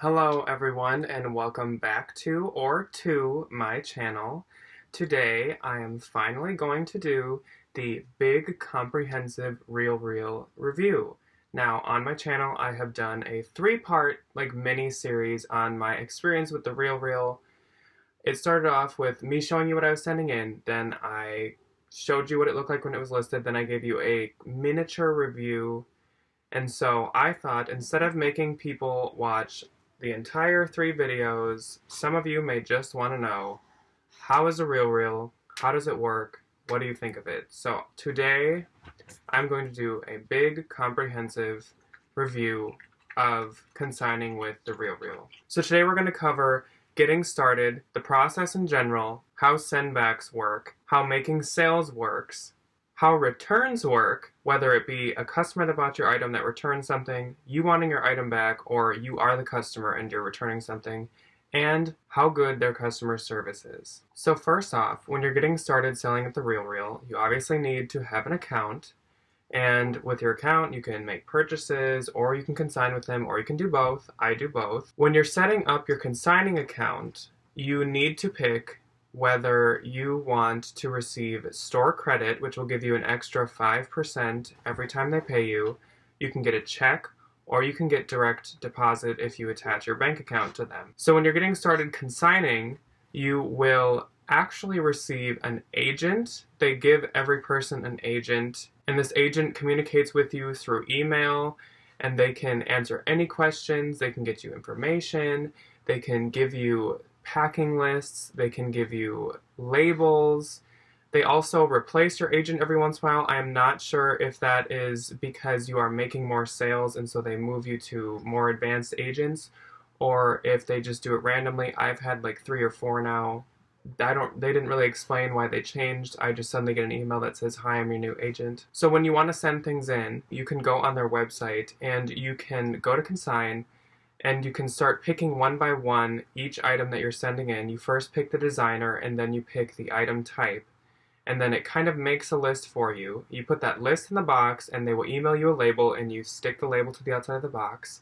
Hello everyone and welcome back to my channel. Today I am finally going to do the big comprehensive RealReal review. Now on my channel I have done a three-part mini series on my experience with the RealReal. It started off with me showing you what I was sending in, then I showed you what it looked like when it was listed, then I gave you a miniature review. And so I thought, instead of making people watch the entire 3 videos, some of you may just want to know, how is a RealReal? How does it work? What do you think of it? So today I'm going to do a big comprehensive review of consigning with the RealReal. So today we're going to cover getting started, the process in general, how Sandbags work, how making sales works, how returns work, whether it be a customer that bought your item that returned something, you wanting your item back, or you are the customer and you're returning something, and how good their customer service is. So first off, when you're getting started selling at the RealReal, you obviously need to have an account, and with your account you can make purchases, or you can consign with them, or you can do both. I do both. When you're setting up your consigning account, you need to pick whether you want to receive store credit, which will give you an extra 5% every time they pay you. You can get a check, or you can get direct deposit if you attach your bank account to them. So when you're getting started consigning, you will actually receive an agent. They give every person an agent, and this agent communicates with you through email, and they can answer any questions, they can get you information, they can give you packing lists, they can give you labels. They also replace your agent every once in a while. I am not sure if that is because you are making more sales and so they move you to more advanced agents, or if they just do it randomly. I've had like 3 or 4 now. They didn't really explain why they changed. I just suddenly get an email that says, "Hi, I'm your new agent." So when you want to send things in, you can go on their website and you can go to consign, and you can start picking one by one each item that you're sending in. You first pick the designer, and then you pick the item type, and then it kind of makes a list for you. You put that list in the box, and they will email you a label, and you stick the label to the outside of the box.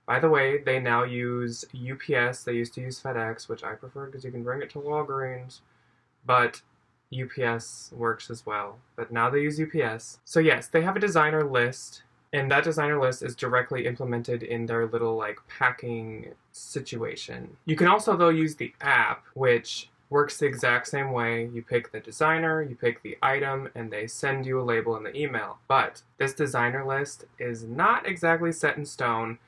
By the way, they now use UPS. They used to use FedEx, which I prefer because you can bring it to Walgreens, but UPS works as well. But now they use UPS. So yes, they have a designer list, and that designer list is directly implemented in their little packing situation. You can also though use the app, which works the exact same way. You pick the designer, you pick the item, and they send you a label in the email. But this designer list is not exactly set in stone,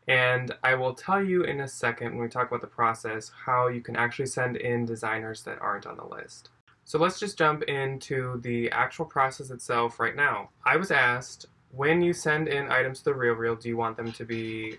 and I will tell you in a second when we talk about the process how you can actually send in designers that aren't on the list. So let's just jump into the actual process itself right now. I was asked, when you send in items to the RealReal, do you want them to be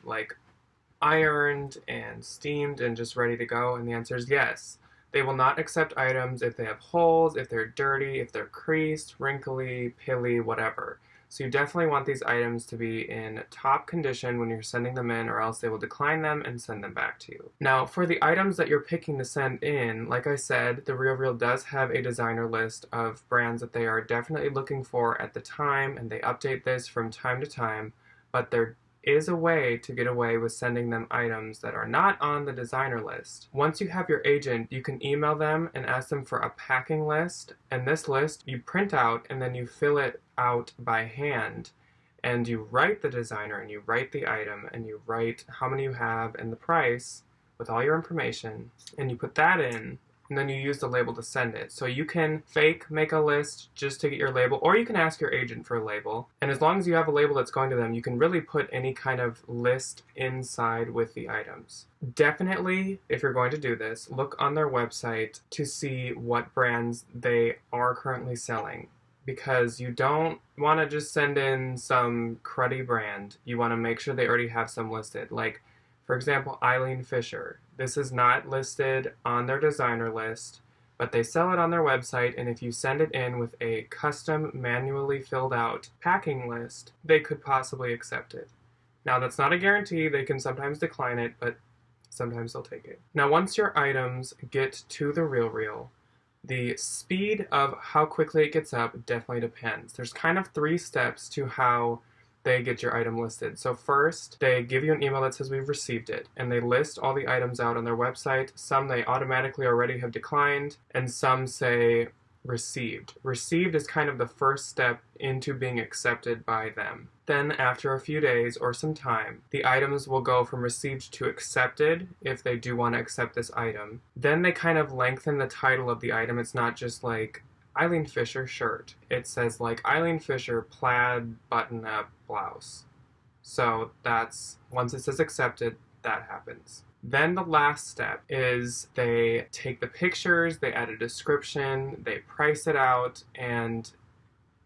ironed and steamed and just ready to go? And the answer is yes. They will not accept items if they have holes, if they're dirty, if they're creased, wrinkly, pilly, whatever. So you definitely want these items to be in top condition when you're sending them in, or else they will decline them and send them back to you. Now, for the items that you're picking to send in, like I said, the RealReal does have a designer list of brands that they are definitely looking for at the time, and they update this from time to time, but there is a way to get away with sending them items that are not on the designer list. Once you have your agent, you can email them and ask them for a packing list, and this list you print out and then you fill it out by hand, and you write the designer and you write the item and you write how many you have and the price with all your information, and you put that in, and then you use the label to send it. So you can fake make a list just to get your label, or you can ask your agent for a label, and as long as you have a label that's going to them, you can really put any kind of list inside with the items. Definitely, if you're going to do this, look on their website to see what brands they are currently selling, because you don't want to just send in some cruddy brand. You want to make sure they already have some listed. For example, Eileen Fisher. This is not listed on their designer list, but they sell it on their website, and if you send it in with a custom manually filled out packing list, they could possibly accept it. Now that's not a guarantee. They can sometimes decline it, but sometimes they'll take it. Now once your items get to the RealReal, the speed of how quickly it gets up definitely depends. There's kind of 3 steps to how they get your item listed. So first, they give you an email that says we've received it, and they list all the items out on their website. Some they automatically already have declined, and some say received. Received is kind of the first step into being accepted by them. Then after a few days or some time, the items will go from received to accepted if they do want to accept this item. Then they kind of lengthen the title of the item. It's not just like Eileen Fisher shirt. It says like Eileen Fisher plaid button-up blouse. So that's, once it says accepted, that happens. Then the last step is they take the pictures, they add a description, they price it out, and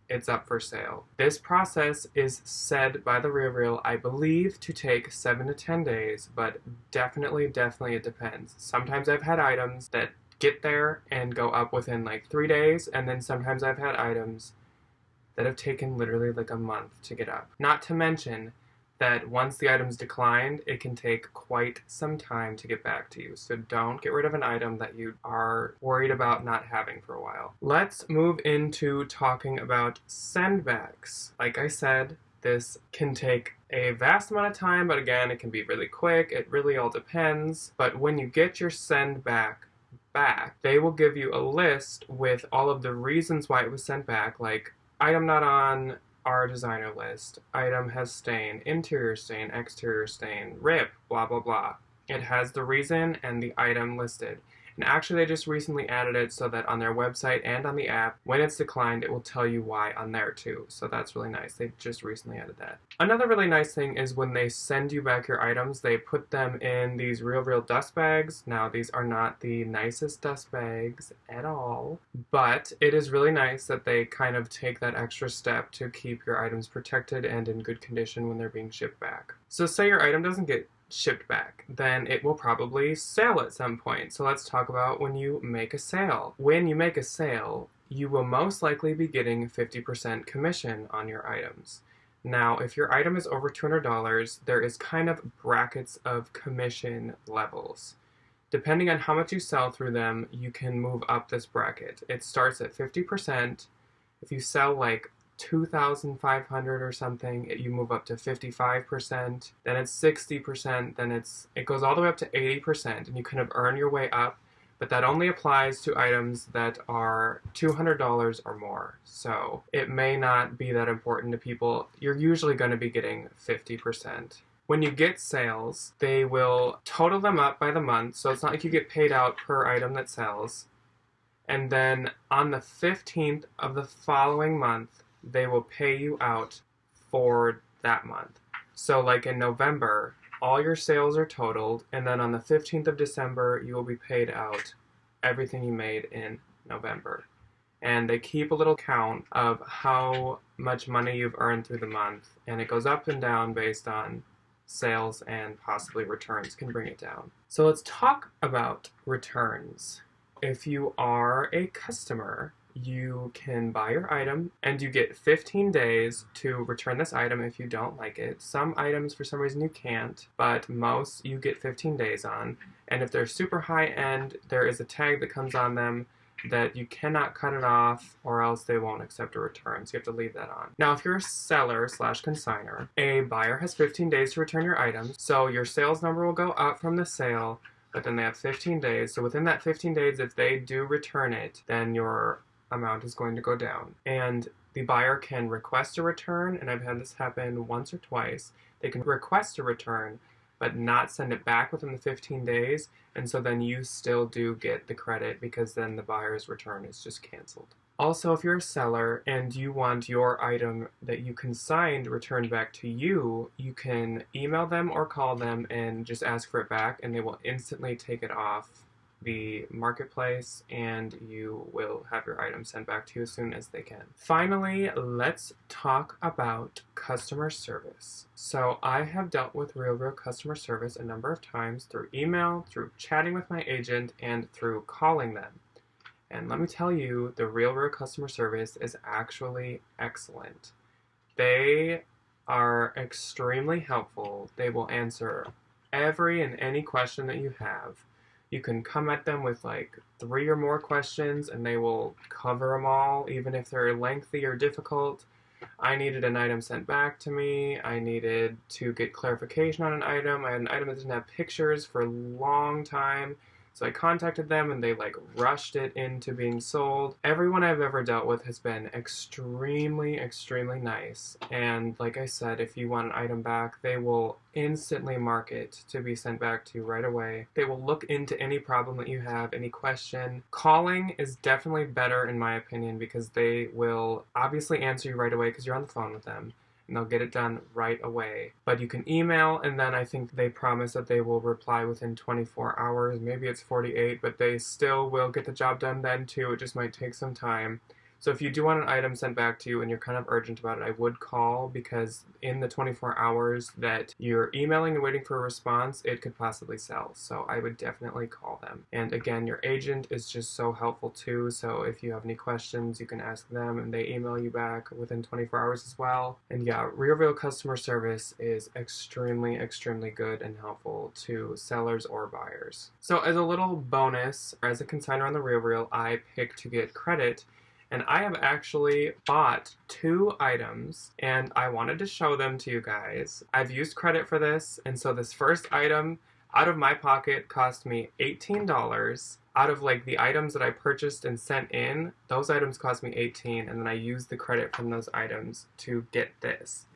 it's up for sale. This process is said by the RealReal, I believe, to take 7 to 10 days, but definitely it depends. Sometimes I've had items that get there and go up within like 3 days, and then sometimes I've had items that have taken literally like a month to get up. Not to mention that once the item's declined, it can take quite some time to get back to you. So don't get rid of an item that you are worried about not having for a while. Let's move into talking about Sandbags. Like I said, this can take a vast amount of time, but again, it can be really quick. It really all depends. But when you get your send back, they will give you a list with all of the reasons why it was sent back, like item not on our designer list, item has stain, interior stain, exterior stain, rip, blah blah blah. It has the reason and the item listed. And actually they just recently added it so that on their website and on the app, when it's declined, it will tell you why on there too. So that's really nice. They just recently added that. Another really nice thing is when they send you back your items, they put them in these RealReal dust bags. Now these are not the nicest dust bags at all, but it is really nice that they kind of take that extra step to keep your items protected and in good condition when they're being shipped back. So say your item doesn't get shipped back, then it will probably sell at some point. So let's talk about when you make a sale. When you make a sale, you will most likely be getting 50% commission on your items. Now, if your item is over $200, there is kind of brackets of commission levels. Depending on how much you sell through them, you can move up this bracket. It starts at 50%. If you sell like 2,500 or something, you move up to 55%, then it's 60%, then it goes all the way up to 80%, and you kind of earn your way up, but that only applies to items that are $200 or more. So it may not be that important to people. You're usually going to be getting 50%. When you get sales, they will total them up by the month, so it's not like you get paid out per item that sells. And then on the 15th of the following month, they will pay you out for that month. So like in November, all your sales are totaled, and then on the 15th of December, you will be paid out everything you made in November. And they keep a little count of how much money you've earned through the month, and it goes up and down based on sales, and possibly returns can bring it down. So let's talk about returns. If you are a customer, you can buy your item and you get 15 days to return this item if you don't like it. Some items, for some reason, you can't, but most you get 15 days on. And if they're super high end, there is a tag that comes on them that you cannot cut it off or else they won't accept a return. So you have to leave that on. Now, if you're a seller / consigner, a buyer has 15 days to return your items. So your sales number will go up from the sale, but then they have 15 days. So within that 15 days, if they do return it, then your amount is going to go down. And the buyer can request a return, and I've had this happen once or twice. They can request a return, but not send it back within the 15 days, and so then you still do get the credit because then the buyer's return is just canceled. Also, if you're a seller and you want your item that you consigned returned back to you, you can email them or call them and just ask for it back, and they will instantly take it off the marketplace, and you will have your item sent back to you as soon as they can. Finally, let's talk about customer service. So I have dealt with RealReal customer service a number of times through email, through chatting with my agent, and through calling them. And let me tell you, the RealReal customer service is actually excellent. They are extremely helpful. They will answer every and any question that you have. You can come at them with like 3 or more questions and they will cover them all, even if they're lengthy or difficult. I needed an item sent back to me. I needed to get clarification on an item. I had an item that didn't have pictures for a long time. So I contacted them and they like rushed it into being sold. Everyone I've ever dealt with has been extremely, extremely nice. And like I said, if you want an item back, they will instantly mark it to be sent back to you right away. They will look into any problem that you have, any question. Calling is definitely better in my opinion because they will obviously answer you right away because you're on the phone with them. And they'll get it done right away. But you can email, and then I think they promise that they will reply within 24 hours. Maybe it's 48, but they still will get the job done then too. It just might take some time. So if you do want an item sent back to you and you're kind of urgent about it, I would call, because in the 24 hours that you're emailing and waiting for a response, it could possibly sell. So I would definitely call them. And again, your agent is just so helpful too. So if you have any questions, you can ask them and they email you back within 24 hours as well. And yeah, RealReal customer service is extremely, extremely good and helpful to sellers or buyers. So as a little bonus, as a consignor on the RealReal, I picked to get credit. And I have actually bought 2 items, and I wanted to show them to you guys. I've used credit for this, and so this first item out of my pocket cost me $18. Out of like the items that I purchased and sent in, those items cost me $18, and then I used the credit from those items to get this.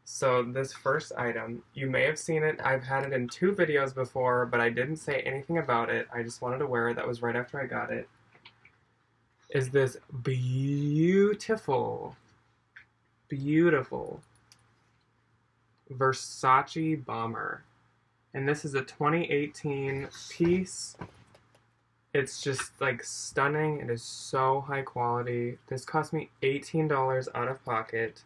So this first item, you may have seen it. I've had it in 2 videos before, but I didn't say anything about it. I just wanted to wear it. That was right after I got it. Is this beautiful, beautiful Versace Bomber. And this is a 2018 piece. It's just like stunning. It is so high quality. This cost me $18 out of pocket.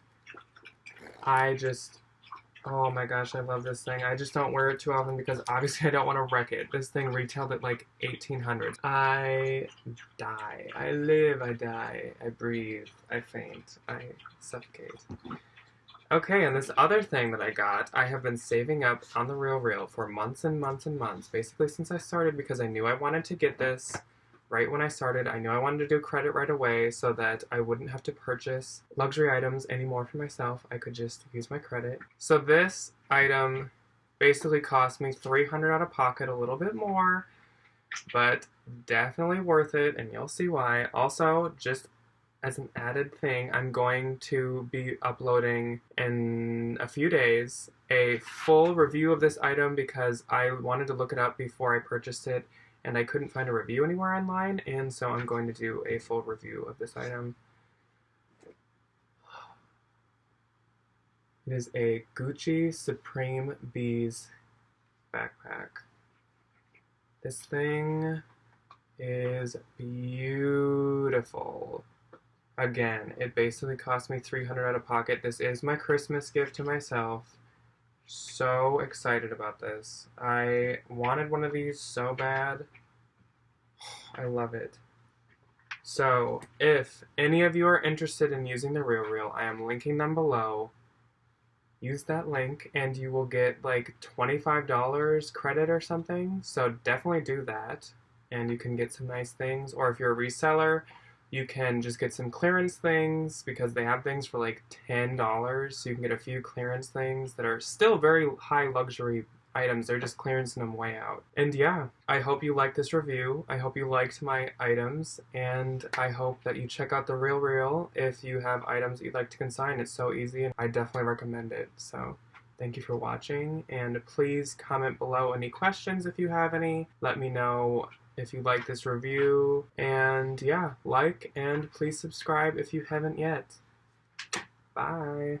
Oh my gosh, I love this thing. I just don't wear it too often because obviously I don't want to wreck it. This thing retailed at like $1,800. I die. I live, I die. I breathe. I faint. I suffocate. Okay, and this other thing that I got, I have been saving up on the RealReal for months and months and months, basically since I started, because I knew I wanted to get this. Right when I started, I knew I wanted to do credit right away so that I wouldn't have to purchase luxury items anymore for myself. I could just use my credit. So this item basically cost me $300 out of pocket, a little bit more, but definitely worth it, and you'll see why. Also, just as an added thing, I'm going to be uploading in a few days a full review of this item because I wanted to look it up before I purchased it, and I couldn't find a review anywhere online, and so I'm going to do a full review of this item. It is a Gucci Supreme Bees backpack. This thing is beautiful. Again, it basically cost me $300 out of pocket. This is my Christmas gift to myself. So excited about this. I wanted one of these so bad. I love it. So, if any of you are interested in using the RealReal, I am linking them below. Use that link and you will get like $25 credit or something. So definitely do that and you can get some nice things. Or if you're a reseller, you can just get some clearance things because they have things for like $10. So you can get a few clearance things that are still very high luxury items. They're just clearancing them way out. And yeah, I hope you liked this review. I hope you liked my items. And I hope that you check out the RealReal if you have items that you'd like to consign. It's so easy and I definitely recommend it. So thank you for watching. And please comment below any questions if you have any. Let me know if you like this review, and yeah, like and please subscribe if you haven't yet. Bye.